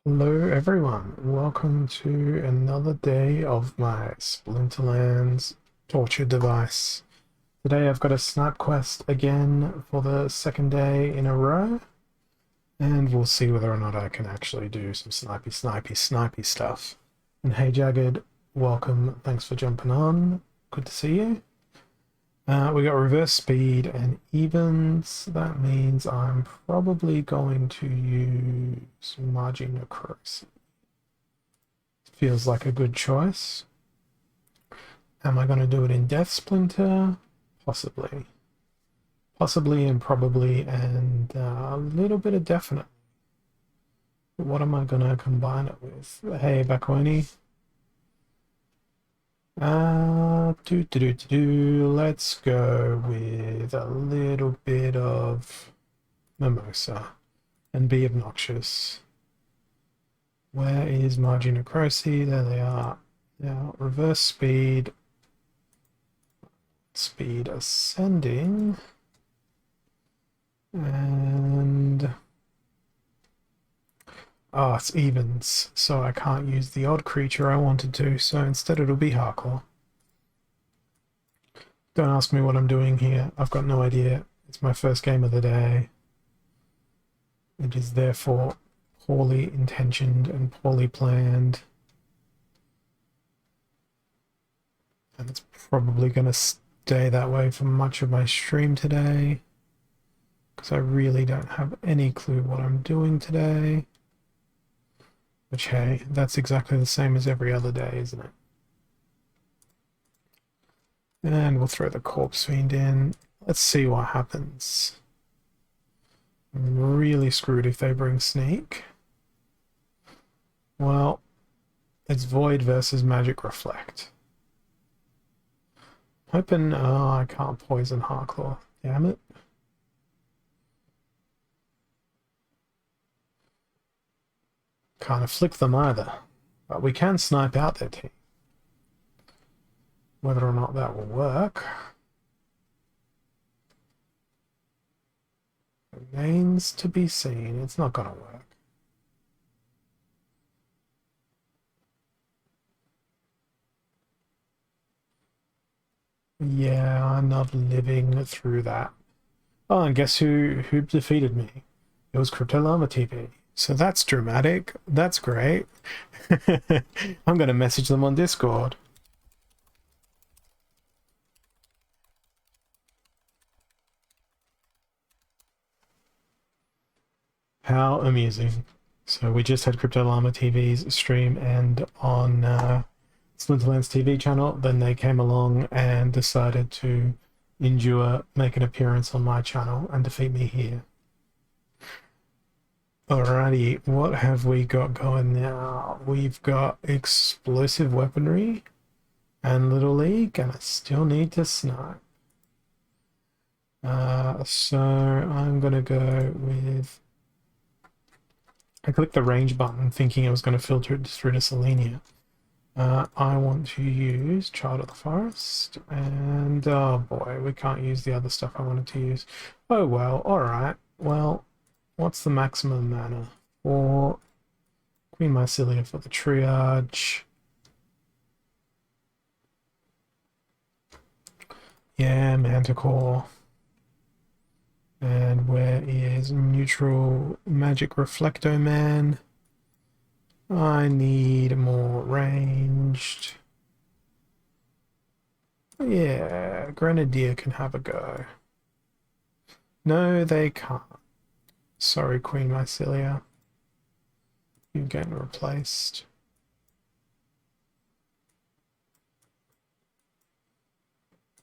Hello everyone, welcome to another day of my Splinterlands torture device. Today I've got a snipe quest again for the second day in a row, and we'll see whether or not I can actually do some snipey stuff. And hey Jagged, welcome, thanks for jumping on, good to see you. We got reverse speed and evens. That means I'm probably going to use margin necrosis. Feels like a good choice. Am I going to do it in Death Splinter? Possibly. Possibly and probably and a little bit of definite. What am I going to combine it with? Hey, Bakoni. Let's go with a little bit of Mimosa and be obnoxious. Where is Margin Necrosis? There they are. Now, reverse speed. Speed ascending. And... oh, it's evens, so I can't use the odd creature I wanted to, so instead it'll be Harklaw. Don't ask me what I'm doing here. I've got no idea. It's my first game of the day. It is therefore poorly intentioned and poorly planned. And it's probably going to stay that way for much of my stream today, because I really don't have any clue what I'm doing today. Which, hey, that's exactly the same as every other day, isn't it? And we'll throw the Corpse Fiend in. Let's see what happens. I'm really screwed if they bring Sneak. Well, it's Void versus Magic Reflect. Hoping, oh, I can't poison Harklaw. Damn it. Can't afflict them either. But we can snipe out their team. Whether or not that will work remains to be seen. It's not going to work. Yeah, I'm not living through that. Oh, and guess who defeated me? It was Cryptolama TV. So that's dramatic. That's great. I'm going to message them on Discord. How amusing. So we just had Cryptolama TV's stream and on Splinterlands TV channel. Then they came along and decided to make an appearance on my channel and defeat me here. Alrighty, what have we got going now? We've got explosive weaponry and Little League, and I still need to snipe. So I'm gonna go with... I clicked the range button thinking it was going to filter it through to Selenia. I want to use Child of the Forest, and oh boy, we can't use the other stuff I wanted to use. Oh well, alright. Well, what's the maximum mana for Queen Mycelia for the triage? Yeah, Manticore. And where is neutral Magic Reflecto Man? I need more ranged. Yeah, Grenadier can have a go. No, they can't. Sorry, Queen Mycelia. You're getting replaced.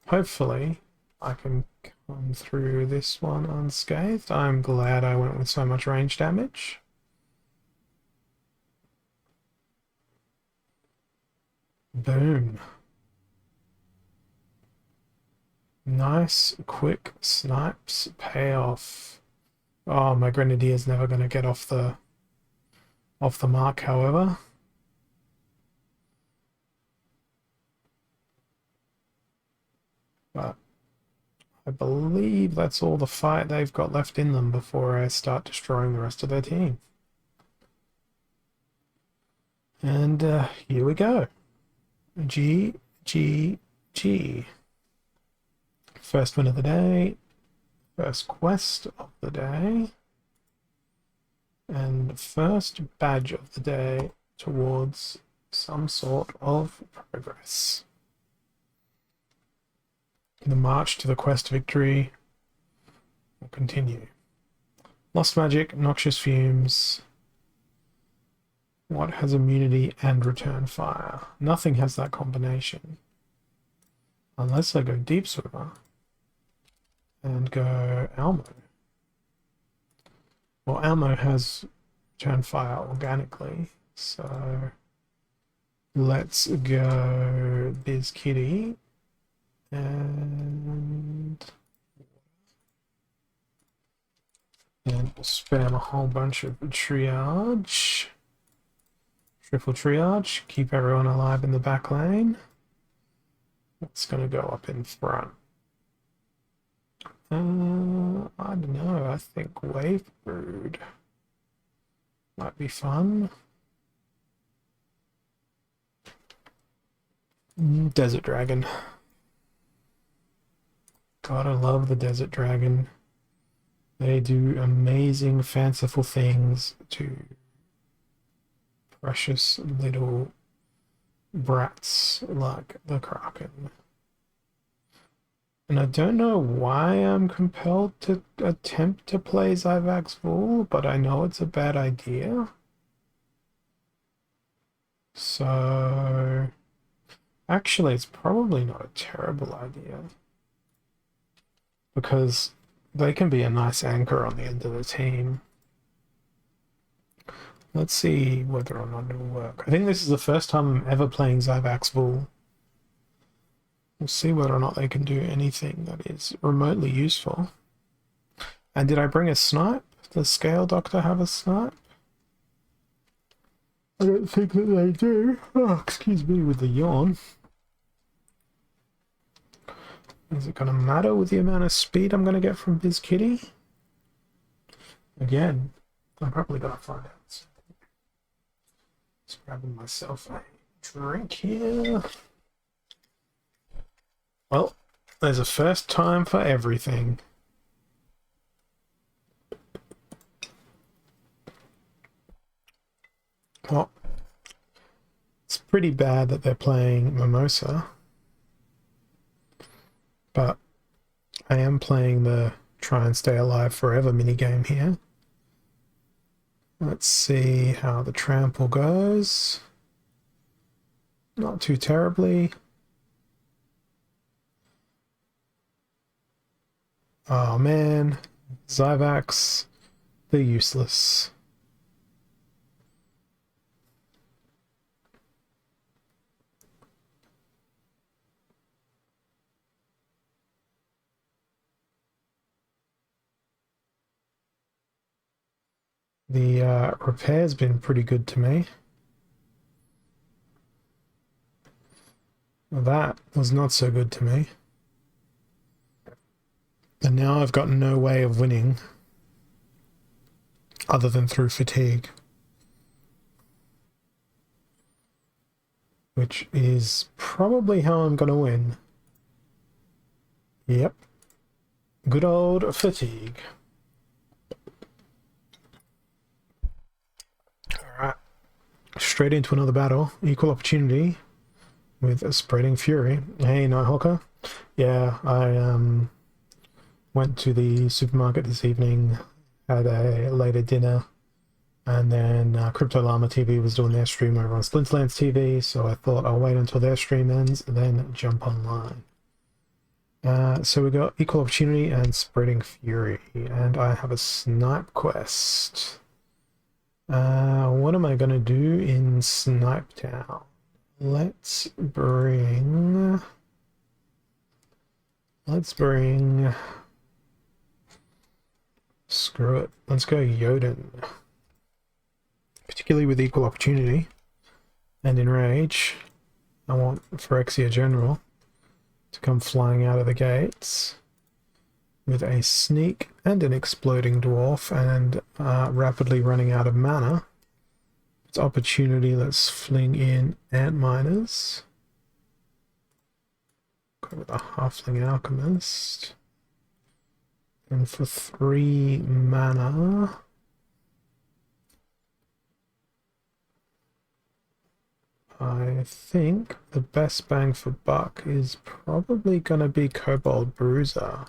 Hopefully, I can come through this one unscathed. I'm glad I went with so much range damage. Boom. Nice, quick snipes pay off. Oh, my Grenadier's never going to get off the mark, however. But I believe that's all the fight they've got left in them before I start destroying the rest of their team. And here we go. G, G, G. First win of the day. First quest of the day. And first badge of the day towards some sort of progress. The march to the quest victory will continue. Lost magic, noxious fumes. What has immunity and return fire? Nothing has that combination. Unless I go deep swimmer and go Almo. Well, Almo has return fire organically, so let's go Biz Kitty and spam a whole bunch of triage. Triple triage, keep everyone alive in the back lane. It's going to go up in front. I don't know, I think Wave Brood might be fun. Desert Dragon. Gotta love the Desert Dragon. They do amazing, fanciful things to precious little brats like the Kraken. And I don't know why I'm compelled to attempt to play Zyvax Bull, but I know it's a bad idea. So actually, it's probably not a terrible idea, because they can be a nice anchor on the end of the team. Let's see whether or not it'll work. I think this is the first time I'm ever playing Zyvax Bull. We'll see whether or not they can do anything that is remotely useful. And did I bring a snipe? Does Scale Doctor have a snipe? I don't think that they do. Oh, excuse me with the yawn. Is it going to matter with the amount of speed I'm going to get from Biz Kitty? Again, I'm probably going to find out. Just grabbing myself a drink here. Well, there's a first time for everything. Well, it's pretty bad that they're playing Mimosa, but I am playing the try and stay alive forever minigame here. Let's see how the trample goes. Not too terribly. Oh man, Zyvax, they're useless. The repair's been pretty good to me. That was not so good to me. And now I've got no way of winning other than through fatigue. Which is probably how I'm going to win. Yep. Good old fatigue. Alright. Straight into another battle. Equal opportunity with a Spreading Fury. Hey, Nighthawker. Yeah, I went to the supermarket this evening, had a later dinner, and then Crypto Llama TV was doing their stream over on Splinterlands TV, so I thought I'll wait until their stream ends and then jump online. So we got Equal Opportunity and Spreading Fury, and I have a Snipe quest. What am I going to do in Snipe Town? Let's bring... Screw it. Let's go Yoden. Particularly with Equal Opportunity and Enrage. I want Phyrexia General to come flying out of the gates with a Sneak and an Exploding Dwarf and rapidly running out of mana. It's opportunity. Let's fling in ant miners. Go with a halfling alchemist. And for 3 mana, I think the best bang for buck is probably going to be Kobold Bruiser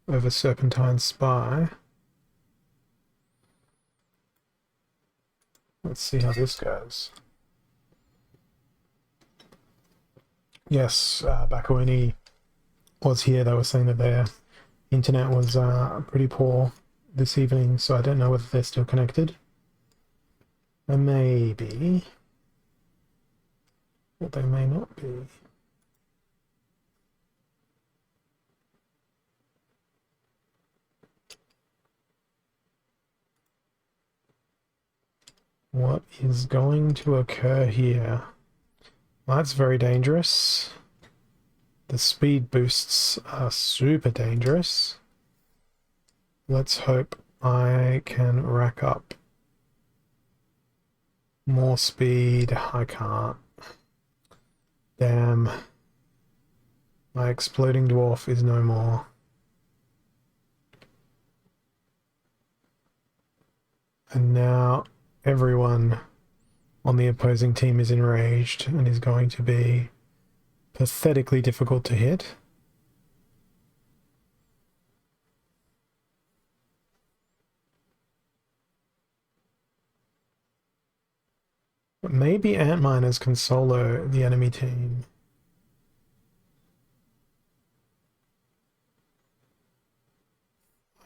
over Serpentine Spy. Let's see how this goes. Yes, back when he was here, they were saying that their internet was pretty poor this evening, so I don't know whether they're still connected. Maybe. But they may not be. What is going to occur here? Well, that's very dangerous. The speed boosts are super dangerous. Let's hope I can rack up more speed. I can't. Damn. My exploding dwarf is no more. And now everyone on the opposing team is enraged and is going to be pathetically difficult to hit. But maybe Antminers can solo the enemy team.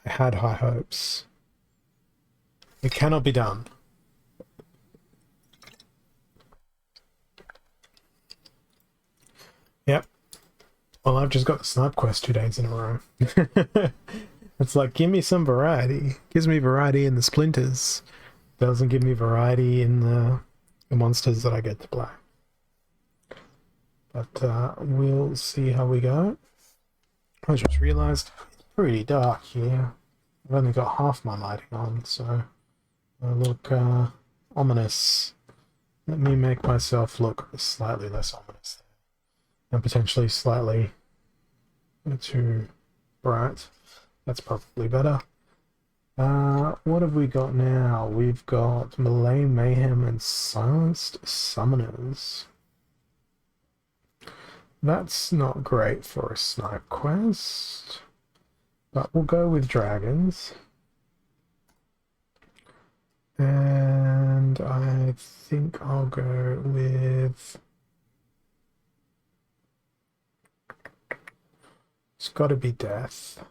I had high hopes. It cannot be done. Yep. Well, I've just got the snipe quest 2 days in a row. It's like, give me some variety. Gives me variety in the splinters. Doesn't give me variety in the monsters that I get to play. But we'll see how we go. I just realized it's pretty dark here. I've only got half my lighting on, so I look ominous. Let me make myself look slightly less ominous there. And potentially slightly too bright. That's probably better. What have we got now? We've got Melee Mayhem and Silenced Summoners. That's not great for a snipe quest, but we'll go with dragons. And I think I'll go with... It's got to be death.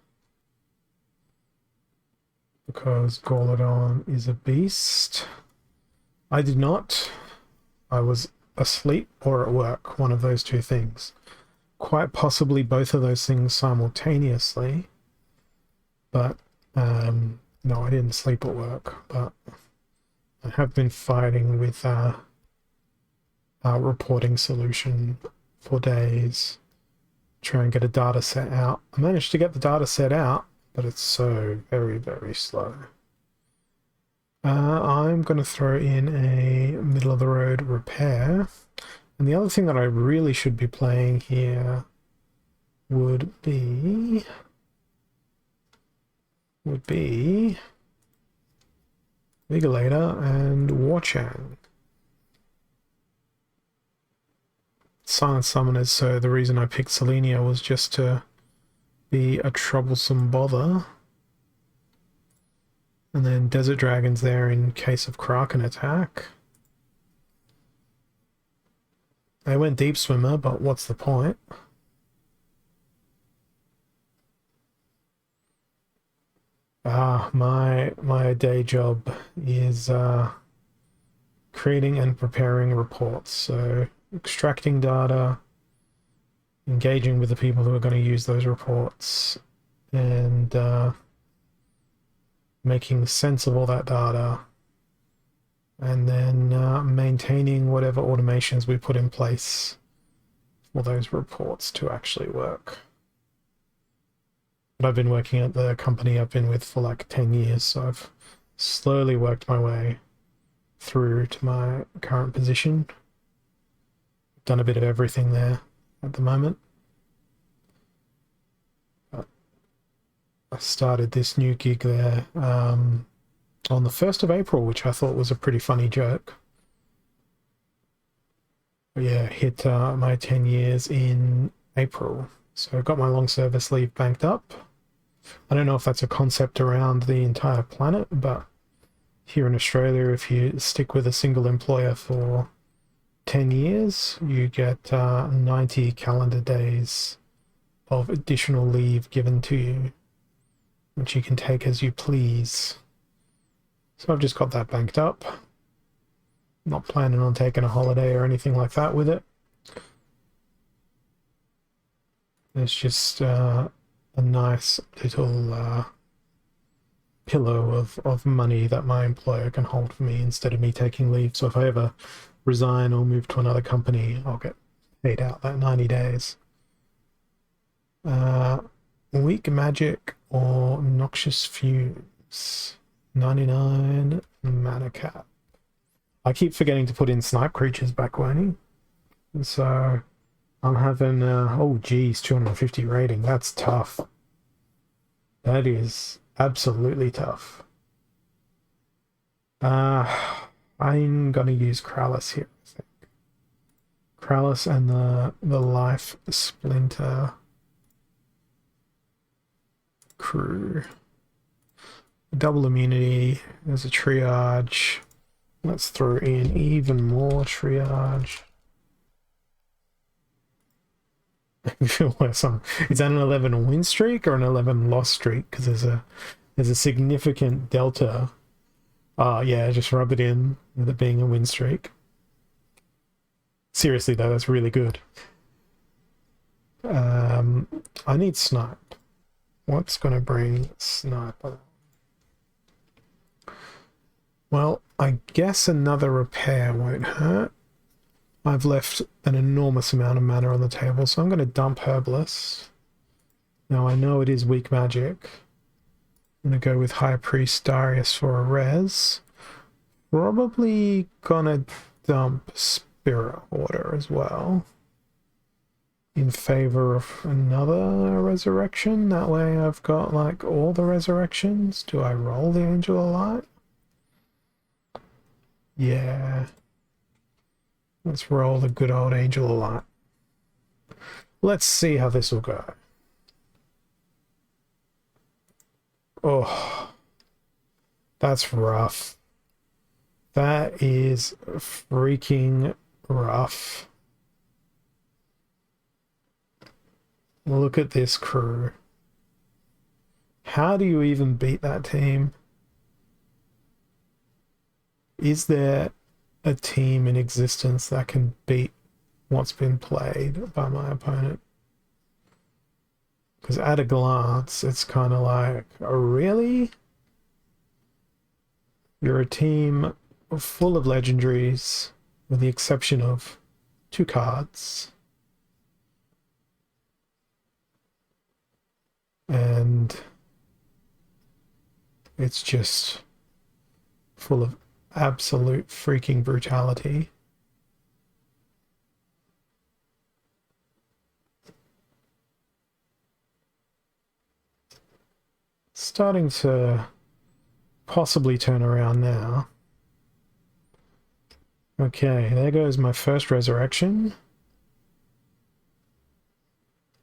Because Gorlodon is a beast. I did not. I was asleep or at work, one of those two things. Quite possibly both of those things simultaneously. But, no, I didn't sleep at work, but I have been fighting with our reporting solution for days. Try and get a data set out. I managed to get the data set out, but it's so very, very slow. I'm going to throw in a middle-of-the-road repair. And the other thing that I really should be playing here would be Vigilator and Warchang. Silent Summoners, so the reason I picked Selenia was just to be a troublesome bother. And then Desert Dragons there in case of Kraken attack. They went Deep Swimmer, but what's the point? My day job is creating and preparing reports, so extracting data, engaging with the people who are going to use those reports, and making sense of all that data, and then maintaining whatever automations we put in place for those reports to actually work. But I've been working at the company I've been with for like 10 years, so I've slowly worked my way through to my current position. Done a bit of everything there at the moment. I started this new gig there on the 1st of April, which I thought was a pretty funny joke. But yeah, hit my 10 years in April. So I got my long service leave banked up. I don't know if that's a concept around the entire planet, but here in Australia, if you stick with a single employer for 10 years, you get 90 calendar days of additional leave given to you, which you can take as you please. So I've just got that banked up. Not planning on taking a holiday or anything like that with it. There's just a nice little pillow of money that my employer can hold for me instead of me taking leave. So if I ever resign or move to another company, I'll get paid out that 90 days. Weak magic or noxious fumes. 99 mana cap. I keep forgetting to put in snipe creatures back burning. So I'm having, oh geez, 250 rating. That's tough. That is absolutely tough. I'm gonna use Krallis here, I think. Krallis and the Life Splinter crew. Double immunity. There's a triage. Let's throw in even more triage. Is that an 11 win streak or an 11 loss streak? Because there's a significant delta. Yeah, just rub it in with it being a win streak. Seriously though, that's really good. I need snipe. What's gonna bring snipe? Well, I guess another repair won't hurt. I've left an enormous amount of mana on the table, so I'm going to dump Herbalist. Now I know it is weak magic. I'm going to go with High Priest Darius for a res. Probably gonna dump Spirit Order as well, in favor of another resurrection. That way I've got like all the resurrections. Do I roll the Angel of Light? Yeah. Let's roll the good old Angel of Light. Let's see how this will go. Oh, that's rough. That is freaking rough. Look at this crew. How do you even beat that team? Is there a team in existence that can beat what's been played by my opponent? Because at a glance, it's kind of like, oh, really? You're a team full of legendaries, with the exception of 2 cards. And it's just full of absolute freaking brutality. Starting to possibly turn around now. Okay, there goes my first resurrection,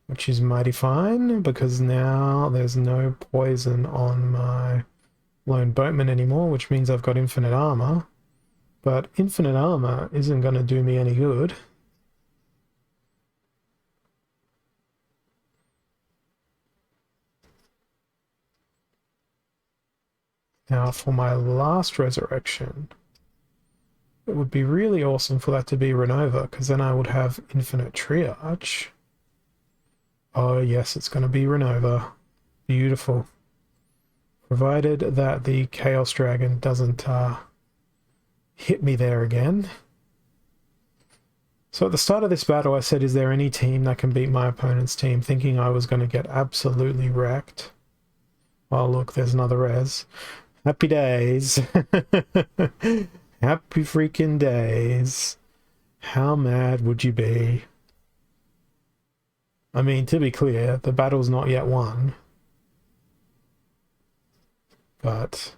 which is mighty fine because now there's no poison on my lone boatman anymore, which means I've got infinite armor. But infinite armor isn't going to do me any good. Now for my last resurrection, it would be really awesome for that to be Renova, because then I would have infinite triage. Oh yes, it's going to be Renova. Beautiful. Provided that the Chaos Dragon doesn't hit me there again. So at the start of this battle I said, is there any team that can beat my opponent's team, thinking I was going to get absolutely wrecked. Oh look, there's another res. Happy days. Happy freaking days. How mad would you be? I mean, to be clear, the battle's not yet won. But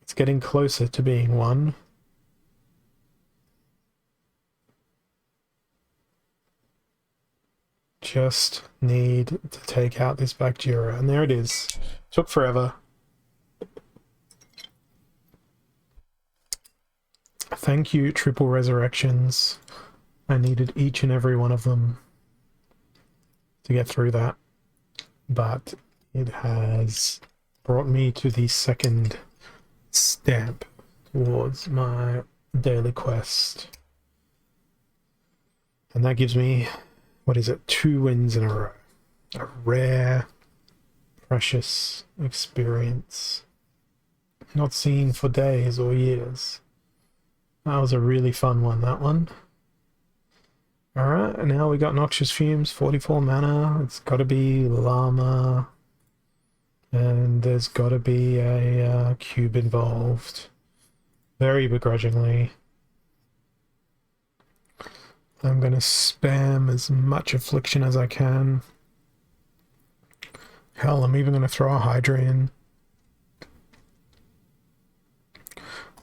it's getting closer to being won. Just need to take out this Bacteria, and there it is. Took forever. Thank you, Triple Resurrections. I needed each and every one of them to get through that. But it has brought me to the second step towards my daily quest. And that gives me, what is it, 2 wins in a row. A rare, precious experience. Not seen for days or years. That was a really fun one, that one. Alright, and now we got Noxious Fumes, 44 mana. It's got to be Llama. And there's got to be a cube involved. Very begrudgingly. I'm going to spam as much Affliction as I can. Hell, I'm even going to throw a Hydra in.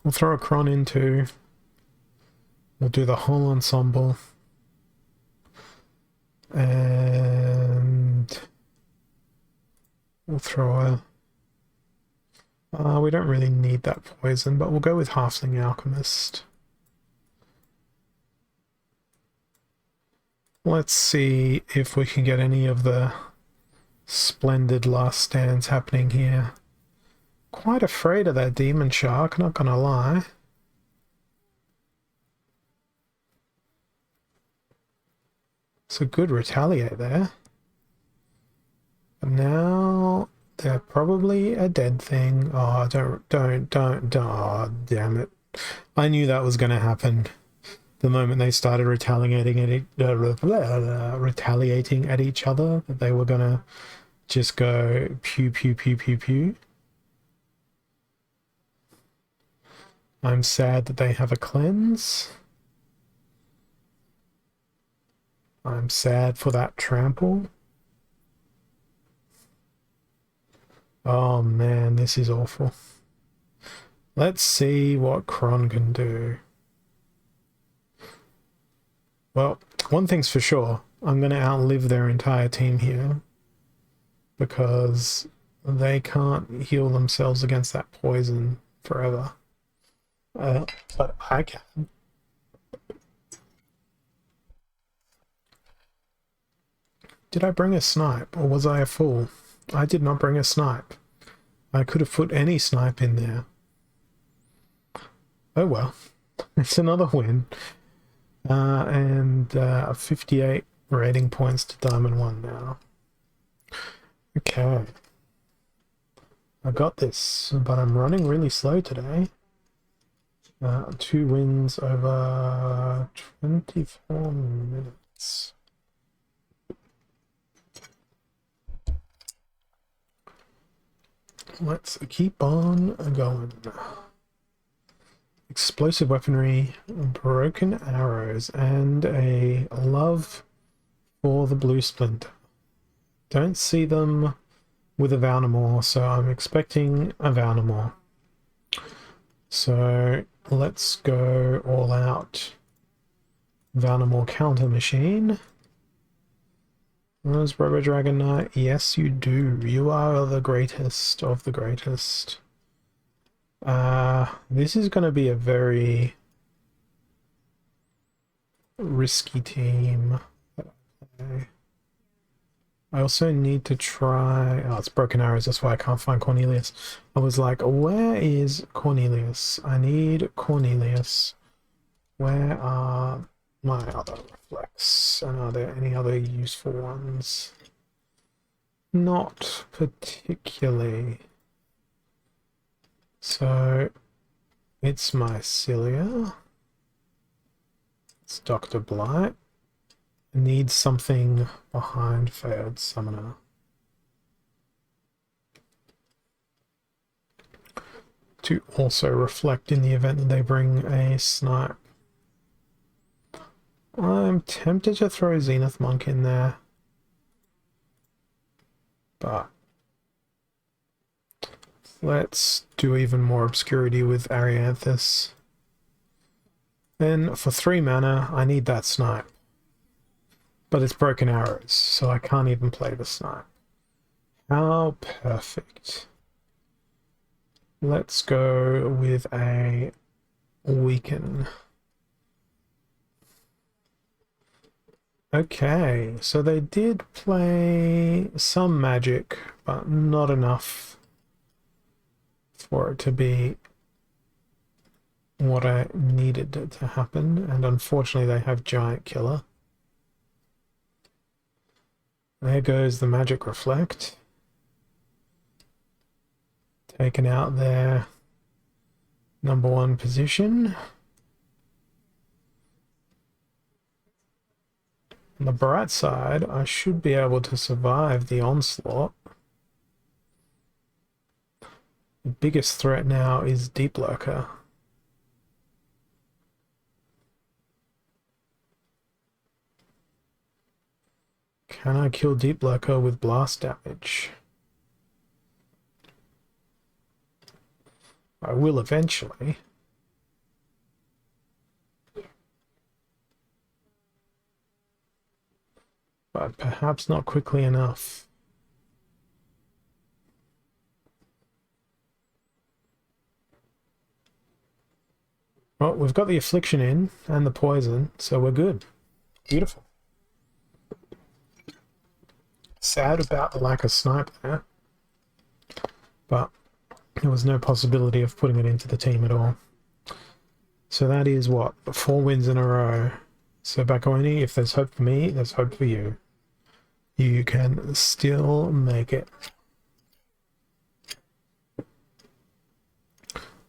We'll throw a Cron in too. We'll do the whole ensemble. And we'll throw a... we don't really need that poison, but we'll go with Halfling Alchemist. Let's see if we can get any of the splendid last stands happening here. Quite afraid of that Demon Shark, not gonna lie. It's a good retaliate there. But now they're probably a dead thing. Oh, don't. Oh, damn it. I knew that was gonna happen. The moment they started retaliating at each other, that they were gonna just go pew pew pew pew pew. I'm sad that they have a cleanse. I'm sad for that trample. Oh man, this is awful. Let's see what Cron can do. Well, one thing's for sure, I'm going to outlive their entire team here, because they can't heal themselves against that poison forever. But I can. Did I bring a snipe, or was I a fool? I did not bring a snipe. I could have put any snipe in there. Oh well, it's another win. And 58 rating points to Diamond 1 now. Okay. I got this, but I'm running really slow today. 2 wins over 24 minutes. Let's keep on going. Explosive weaponry, broken arrows, and a love for the blue splinter. Don't see them with a Valnamore, so I'm expecting a Valnamore. So let's go all out. Valnamore counter machine. Does Robo Dragon Knight? Yes, you do. You are the greatest of the greatest. This is going to be a very risky team. I also need to try... Oh, it's Broken Arrows, that's why I can't find Cornelius. I was like, where is Cornelius? I need Cornelius. Where are my other reflex? And are there any other useful ones? Not particularly. So, it's Mycelia. It's Dr. Blight. I need something behind Failed Summoner. to also reflect in the event that they bring a snipe. I'm tempted to throw Zenith Monk in there, but let's do even more obscurity with Arianthus. Then for 3 mana, I need that snipe. But it's broken arrows, so I can't even play the snipe. How perfect. Let's go with a weaken. Okay, so they did play some magic, but not enough for it to be what I needed to happen, and unfortunately they have Giant Killer. There goes the Magic Reflect. Taken out their #1 position. On the bright side, I should be able to survive the onslaught. The biggest threat now is Deep Lurker. Can I kill Deep Lurker with blast damage? I will eventually. But perhaps not quickly enough. Well, we've got the Affliction in and the Poison, so we're good. Beautiful. Sad about the lack of snipe there, but there was no possibility of putting it into the team at all. So that is what? 4 wins in a row. So Bakoni, if there's hope for me, there's hope for you. You can still make it.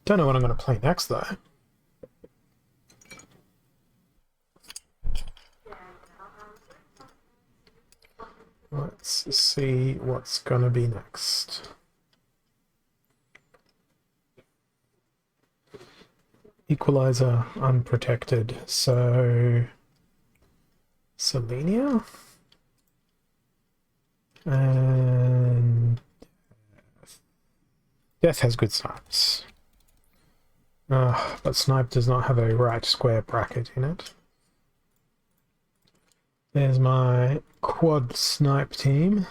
Don't know what I'm going to play next though. Let's see what's going to be next. Equalizer unprotected, so Selenia and Death has good snipes. But snipe does not have a right square bracket in it. There's my quad snipe team.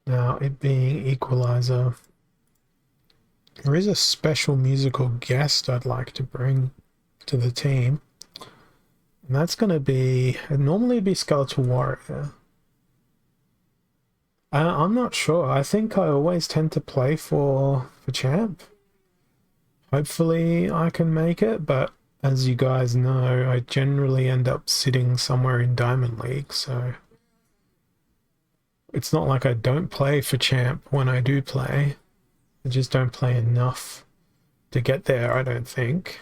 Now, it being Equalizer, there is a special musical guest I'd like to bring to the team. And that's going to be, normally it'd be Skeletal Warrior. I'm not sure. I think I always tend to play for champ. Hopefully I can make it, but as you guys know, I generally end up sitting somewhere in Diamond League, so it's not like I don't play for champ when I do play. I just don't play enough to get there, I don't think.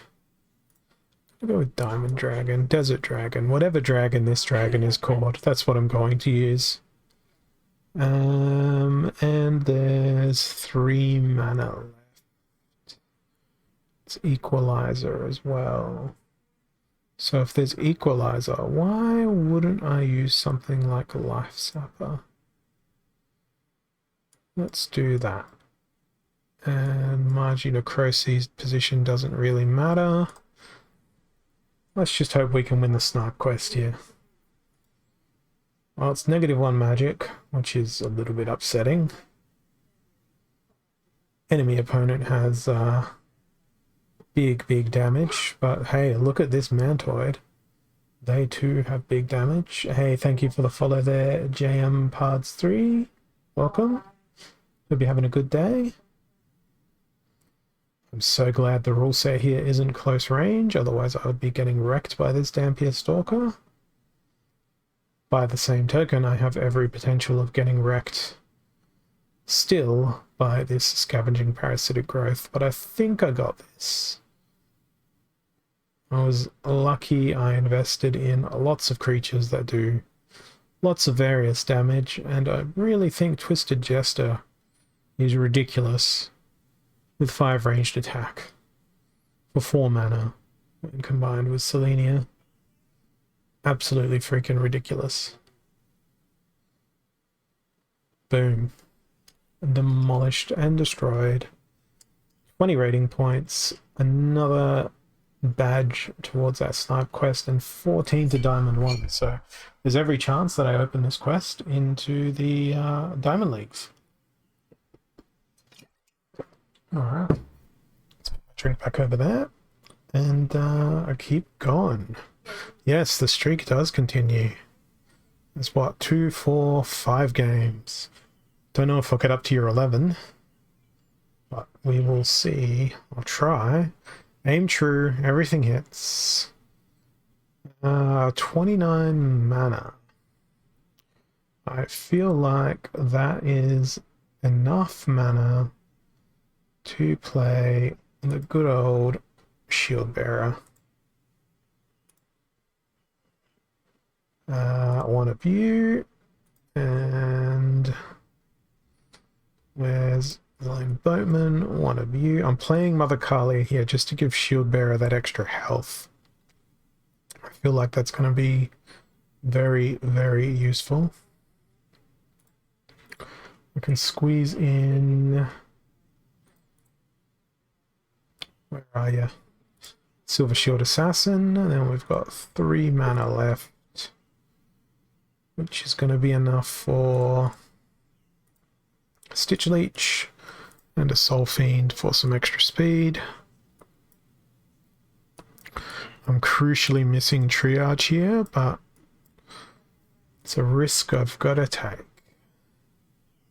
I'll go with Diamond Dragon, Desert Dragon, whatever dragon this dragon is called, that's what I'm going to use. And there's 3 mana left. It's Equalizer as well. So if there's Equalizer, why wouldn't I use something like a Life Sapper? Let's do that. And Margie Necrosi's position doesn't really matter. Let's just hope we can win the snipe quest here. Well, it's -1 magic, which is a little bit upsetting. Enemy opponent has big damage, but hey, look at this Mantoid. They too have big damage. Hey, thank you for the follow there, JM Pards 3. Welcome. Hope you're having a good day. I'm so glad the rule set here isn't close range, otherwise I would be getting wrecked by this Dampier Stalker. By the same token, I have every potential of getting wrecked still by this Scavenging Parasitic Growth, but I think I got this. I was lucky I invested in lots of creatures that do lots of various damage, and I really think Twisted Jester is ridiculous with 5 ranged attack for 4 mana when combined with Selenia. Absolutely freaking ridiculous. Boom. Demolished and destroyed. 20 rating points. Another badge towards that snipe quest, and 14 to Diamond 1. So there's every chance that I open this quest into the Diamond Leagues. Alright. Let's put my drink back over there. And I keep going. Yes, the streak does continue. It's what, 2, 4, 5 games. Don't know if I'll get up to year 11. But we will see. I'll try. Aim true. Everything hits. 29 mana. I feel like that is enough mana to play the good old Shield Bearer. One of you. And where's Lone Boatman? One of you. I'm playing Mother Kali here just to give Shield Bearer that extra health. I feel like that's going to be very, very useful. I can squeeze in... Where are you? Silver Shield Assassin, and then we've got 3 mana left, which is going to be enough for Stitch Leech and a Soul Fiend for some extra speed. I'm crucially missing Triage here, but it's a risk I've got to take.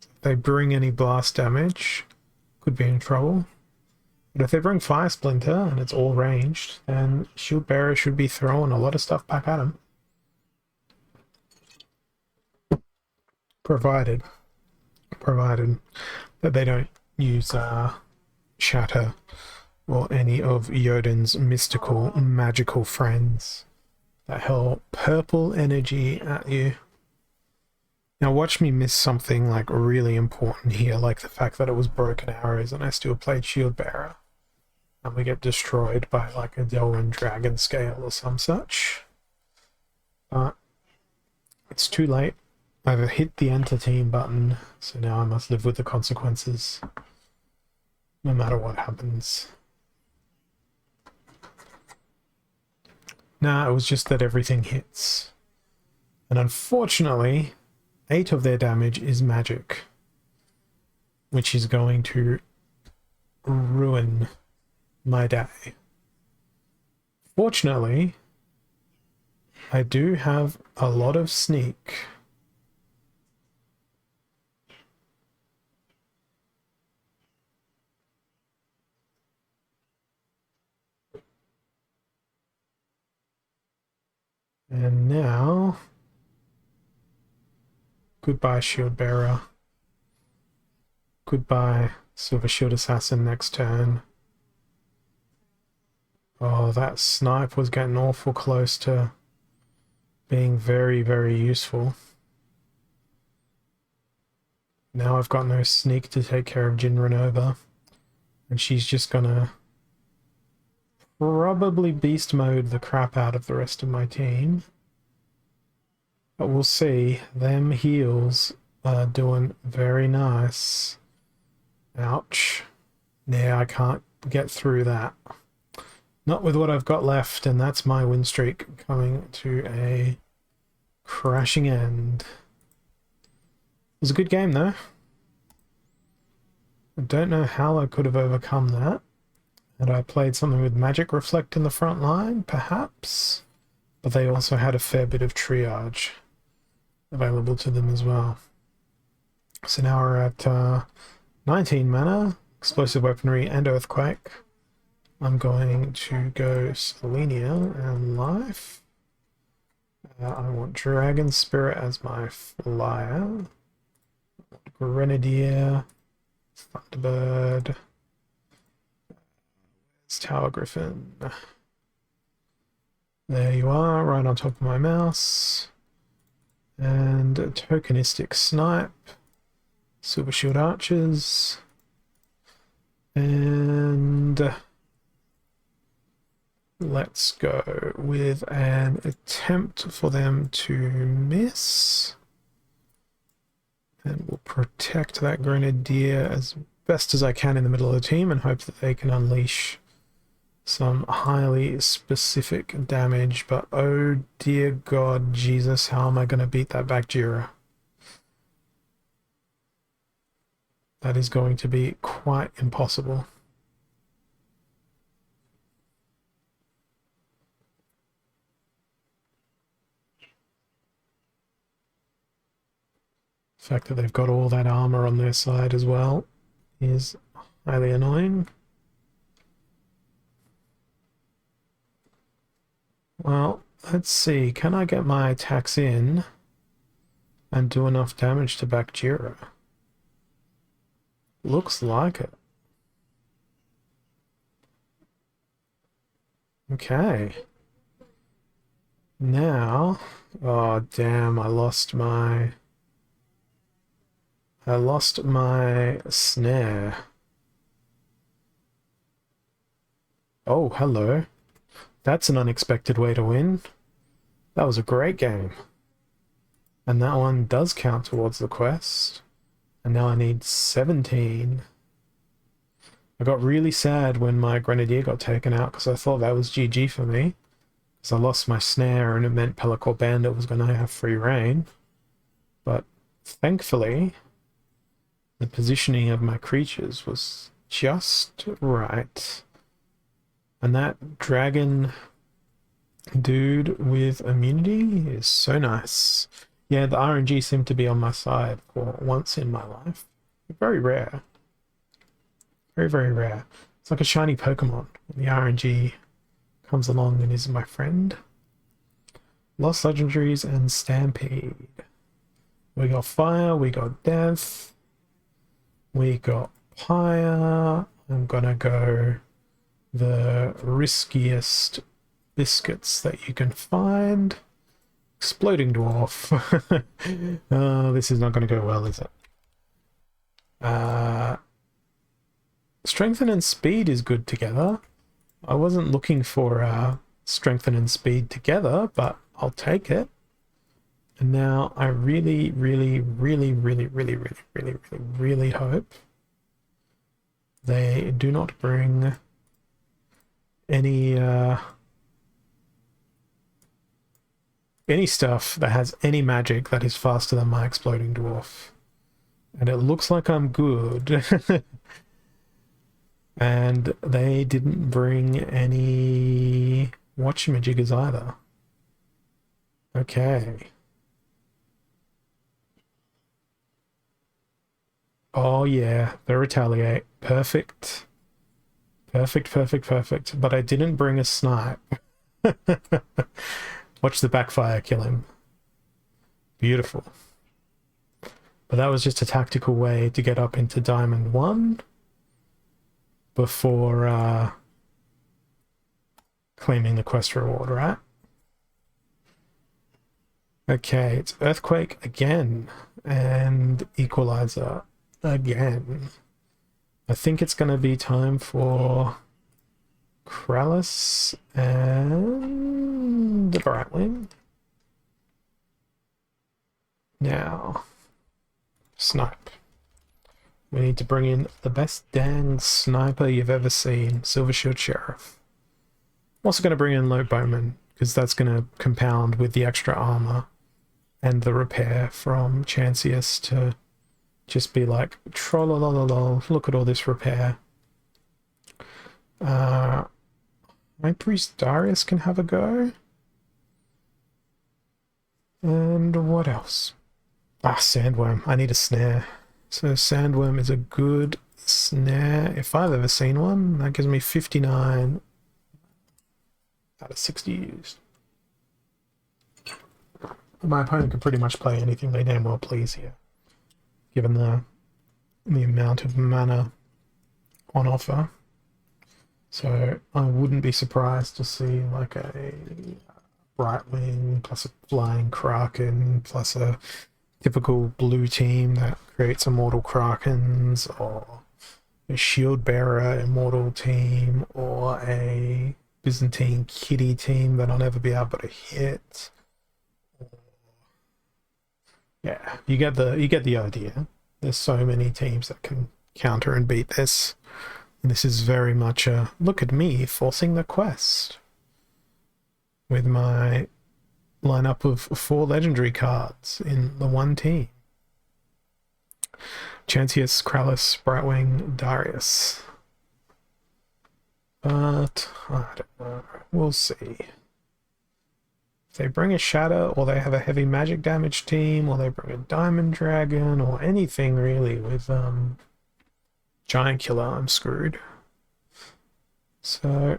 If they bring any blast damage, could be in trouble. But if they bring Fire Splinter and it's all ranged, then Shield Bearer should be throwing a lot of stuff back at him. Provided that they don't use Shatter or any of Yoden's mystical, magical friends that hurl purple energy at you. Now watch me miss something like really important here, like the fact that it was Broken Arrows and I still played Shield Bearer. And we get destroyed by like a Delrin Dragon Scale or some such. But it's too late. I've hit the enter team button, so now I must live with the consequences. No matter what happens. Nah, it was just that everything hits. And unfortunately, 8 of their damage is magic. Which is going to ruin my day. Fortunately, I do have a lot of sneak. And now, goodbye Shield Bearer. Goodbye Silver Shield Assassin next turn. Oh, that snipe was getting awful close to being very, very useful. Now I've got no sneak to take care of Jin Renova. And she's just gonna probably beast mode the crap out of the rest of my team. But we'll see. Them heals are doing very nice. Ouch. Yeah, I can't get through that. Not with what I've got left, and that's my win streak coming to a crashing end. It was a good game, though. I don't know how I could have overcome that. Had I played something with Magic Reflect in the front line, perhaps? But they also had a fair bit of triage available to them as well. So now we're at 19 mana, Explosive Weaponry and Earthquake. I'm going to go Selenia and Life. I want Dragon Spirit as my flyer. Grenadier, Thunderbird, Tower Griffin. There you are, right on top of my mouse. And a tokenistic Snipe, Silver Shield Archers, And let's go with an attempt for them to miss. And we'll protect that grenadier as best as I can in the middle of the team and hope that they can unleash some highly specific damage. But oh dear God, Jesus, how am I going to beat that Bakjira? That is going to be quite impossible. The fact that they've got all that armor on their side as well is highly annoying. Well, let's see. Can I get my attacks in and do enough damage to Bakjira? Looks like it. Okay. Now, oh damn, I lost my snare. Oh, hello. That's an unexpected way to win. That was a great game. And that one does count towards the quest. And now I need 17. I got really sad when my grenadier got taken out because I thought that was GG for me. Because I lost my snare and it meant Pelacor Bandit was going to have free reign. But thankfully, the positioning of my creatures was just right. And that dragon dude with immunity is so nice. Yeah, the RNG seemed to be on my side for once in my life. Very rare. Very, very rare. It's like a shiny Pokemon. The RNG comes along and is my friend. Lost Legendaries and Stampede. We got Fire, we got Death, we got Pyre. I'm gonna go the riskiest biscuits that you can find. Exploding Dwarf. This is not going to go well, is it? Strengthen and Speed is good together. I wasn't looking for Strengthen and Speed together, but I'll take it. And now I really, really, really, really, really, really, really, really, really hope they do not bring any stuff that has any magic that is faster than my Exploding Dwarf. And it looks like I'm good. And they didn't bring any Watchamajiggers either. Okay. Oh yeah, they retaliate. Perfect. Perfect, perfect, perfect. But I didn't bring a snipe. Watch the backfire kill him. Beautiful. But that was just a tactical way to get up into Diamond 1 before claiming the quest reward, right? Okay, it's Earthquake again and Equalizer again. I think it's going to be time for Krallis and the Brightwing. Now, snipe. We need to bring in the best dang sniper you've ever seen, Silver Shield Sheriff. I'm also going to bring in Low Bowman, because that's going to compound with the extra armor and the repair from Chancius to just be like, trollololol, look at all this repair. My Priest Darius can have a go. And what else? Ah, Sandworm. I need a snare. So Sandworm is a good snare. If I've ever seen one, that gives me 59 out of 60 used. My opponent can pretty much play anything they damn well please here, given the amount of mana on offer. So I wouldn't be surprised to see like a Brightwing plus a Flying Kraken plus a typical blue team that creates Immortal Krakens, or a shield bearer immortal team or a Byzantine kitty team that I'll never be able to hit. Yeah, you get the idea. There's so many teams that can counter and beat this. And this is very much a look at me forcing the quest with my lineup of 4 legendary cards in the one team. Chancius, Krallis, Brightwing, Darius. But I don't know. We'll see. If they bring a Shatter, or they have a heavy magic damage team, or they bring a Diamond Dragon, or anything really with Giant Killer, I'm screwed. So,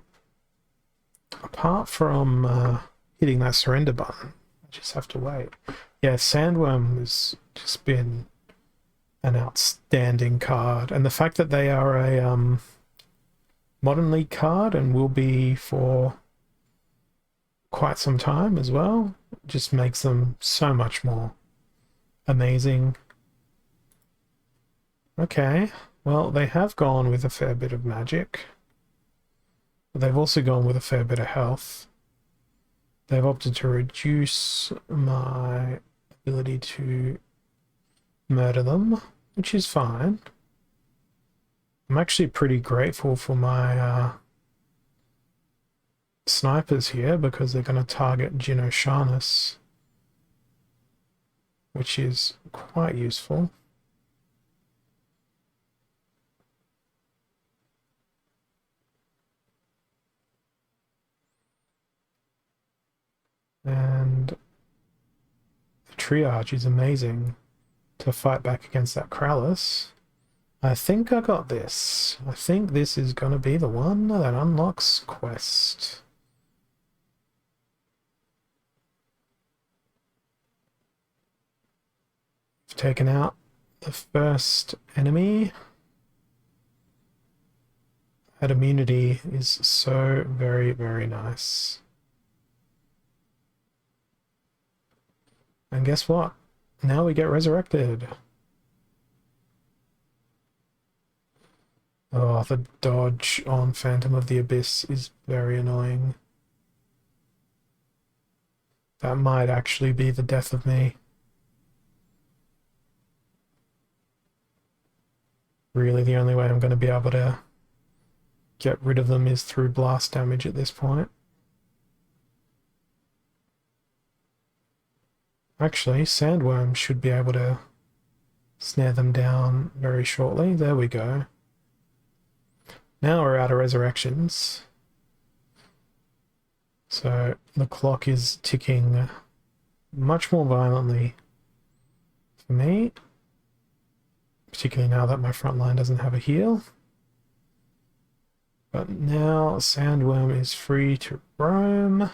apart from hitting that surrender button, I just have to wait. Yeah, Sandworm has just been an outstanding card, and the fact that they are a Modern League card and will be for quite some time as well just makes them so much more amazing. Okay, well, they have gone with a fair bit of magic, but they've also gone with a fair bit of health. They've opted to reduce my ability to murder them, which is fine. I'm actually pretty grateful for my snipers here because they're going to target Gino Sharnus, which is quite useful. And the triage is amazing to fight back against that Krallis. I think I got this. I think this is going to be the one that unlocks quest. I've taken out the first enemy. That immunity is so very, very nice. And guess what? Now we get resurrected. Oh, the dodge on Phantom of the Abyss is very annoying. That might actually be the death of me. Really, the only way I'm going to be able to get rid of them is through blast damage at this point. Actually, Sandworm should be able to snare them down very shortly. There we go. Now we're out of resurrections. So the clock is ticking much more violently for me, particularly now that my front line doesn't have a heal. But now Sandworm is free to roam.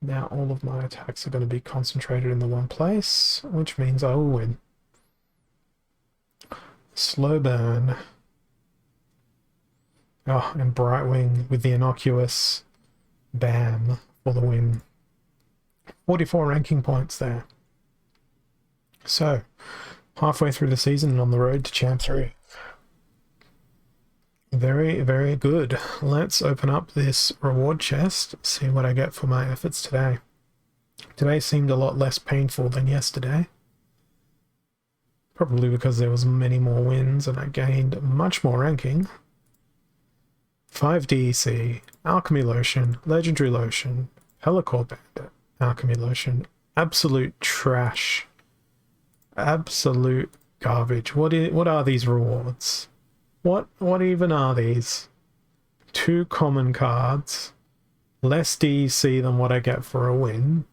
Now all of my attacks are going to be concentrated in the one place, which means I will win. Slow burn. Oh, and Brightwing with the innocuous BAM for the win. 44 ranking points there. So, halfway through the season and on the road to Champ 3. Very, very good. Let's open up this reward chest, see what I get for my efforts today. Today seemed a lot less painful than yesterday. Probably because there was many more wins and I gained much more ranking. 5 DEC, Alchemy Lotion, Legendary Lotion, Helicore Bandit, Alchemy Lotion. Absolute trash. Absolute garbage. What are these rewards? What even are these? 2 common cards, less DEC than what I get for a win,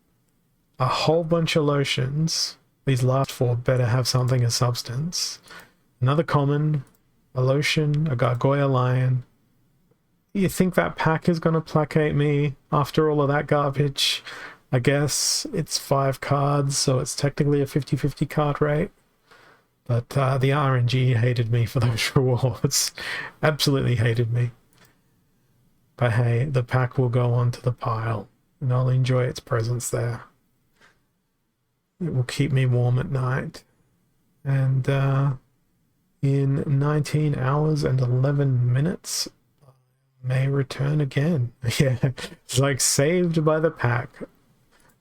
a whole bunch of lotions. These last 4 better have something of substance. Another common, a lotion, a Gargoyle Lion. You think that pack is going to placate me after all of that garbage? I guess it's 5 cards, so it's technically a 50-50 card rate. But the RNG hated me for those rewards. Absolutely hated me. But hey, the pack will go onto the pile, and I'll enjoy its presence there. It will keep me warm at night. And in 19 hours and 11 minutes, I may return again. Yeah, it's like saved by the pack.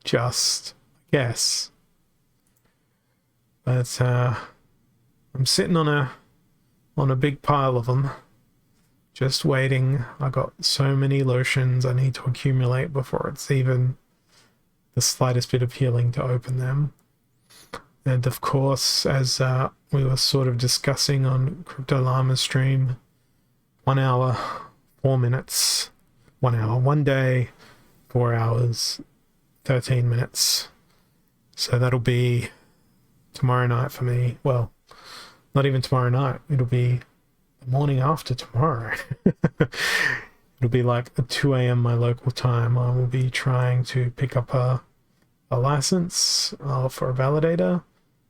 Just, I guess. But I'm sitting on a big pile of them, just waiting. I got so many lotions I need to accumulate before it's even the slightest bit appealing to open them. And of course, as we were sort of discussing on Crypto Llama's stream, 1 hour, 4 minutes, 1 hour, 1 day, 4 hours, 13 minutes. So that'll be tomorrow night for me. Well, not even tomorrow night. It'll be the morning after tomorrow. It'll be like 2 a.m. my local time. I will be trying to pick up a license for a validator.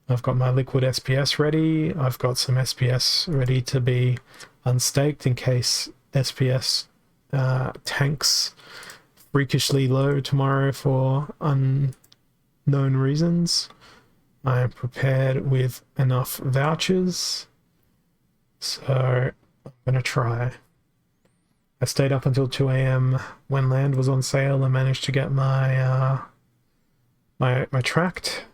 I've got my liquid SPS ready. I've got some SPS ready to be unstaked in case SPS tanks freakishly low tomorrow for unknown reasons. I am prepared with enough vouchers, so I'm gonna try. I stayed up until 2 a.m. when land was on sale and managed to get my my tract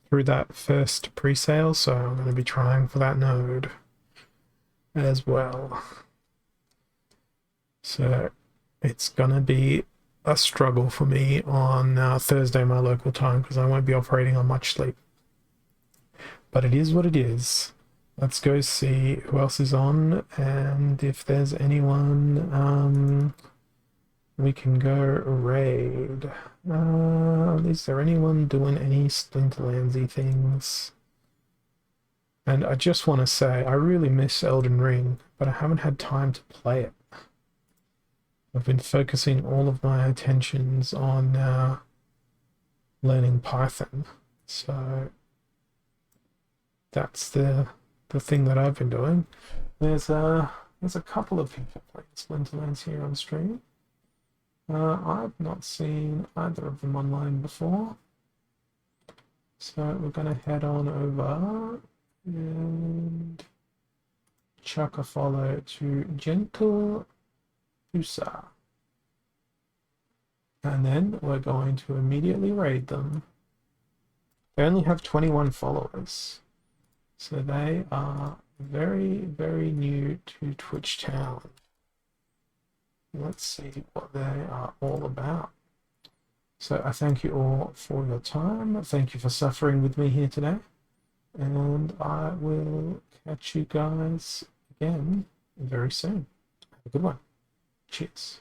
through that first pre-sale, so I'm going to be trying for that node as well. So it's going to be a struggle for me on Thursday my local time because I won't be operating on much sleep. But it is what it is. Let's go see who else is on, and if there's anyone we can go raid. Is there anyone doing any Splinterlandsy things? And I just want to say, I really miss Elden Ring, but I haven't had time to play it. I've been focusing all of my attentions on learning Python, so that's the thing that I've been doing. There's a couple of people playing Splinterlands here on stream. I've not seen either of them online before, so we're going to head on over and chuck a follow to Gentle Usa, and then we're going to immediately raid them. They only have 21 followers, so they are very, very new to Twitch Town. Let's see what they are all about. So I thank you all for your time. Thank you for suffering with me here today. And I will catch you guys again very soon. Have a good one. Cheers.